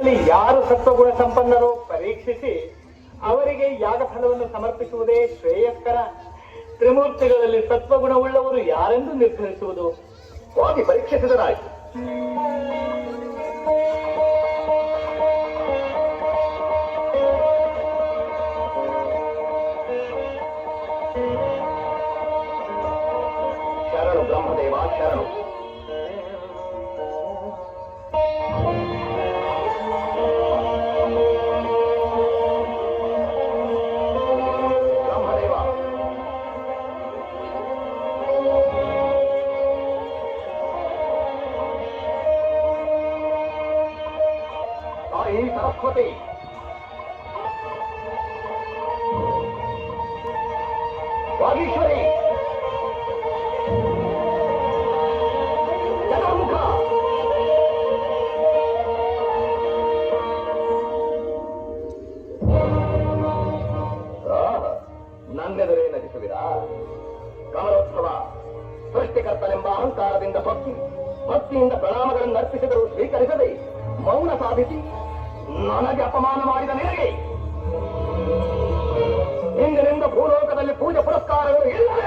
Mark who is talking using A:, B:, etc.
A: ತ್ರಿಮೂರ್ತಿಗಳಲ್ಲಿ ಯಾರು ಸತ್ವಗುಣ ಸಂಪನ್ನರೋ ಪರೀಕ್ಷಿಸಿ ಅವರಿಗೆ ಯಾಗಫಲವನ್ನು ಸಮರ್ಪಿಸುವುದೇ ಶ್ರೇಯಸ್ಕರ. ತ್ರಿಮೂರ್ತಿಗಳಲ್ಲಿ ಸತ್ವಗುಣವುಳ್ಳವರು ಯಾರೆಂದು ನಿರ್ಧರಿಸುವುದು?
B: ಹೋಗಿ ಪರೀಕ್ಷಿಸಿದರಾಯಿತು. ಶರಣು ಬ್ರಹ್ಮದೇವ ಶರಣು. सरस्वती वागीश्वरी चतुर्मुख ನನ್ನೆದುರೇ ನಟಿಸುವಿರಾ? ಕಮಲೋತ್ಸವ ಸೃಷ್ಟಿಕರ್ತನೆಂಬ ಅಹಂಕಾರದಿಂದ ಭಕ್ತಿಯಿಂದ ಪ್ರಣಾಮಗಳನ್ನು ಅರ್ಪಿಸಿದರೂ ಸ್ವೀಕರಿಸದೆ ಮೌನ ಸಾಧಿಸಿ ನನಗೆ ಅಪಮಾನ ಮಾಡಿದ ನಿನಗೆ ಇಂದಿನಿಂದ ಭೂಲೋಕದಲ್ಲಿ ಪೂಜೆ ಪುರಸ್ಕಾರಗಳು ಇಲ್ಲವೇ?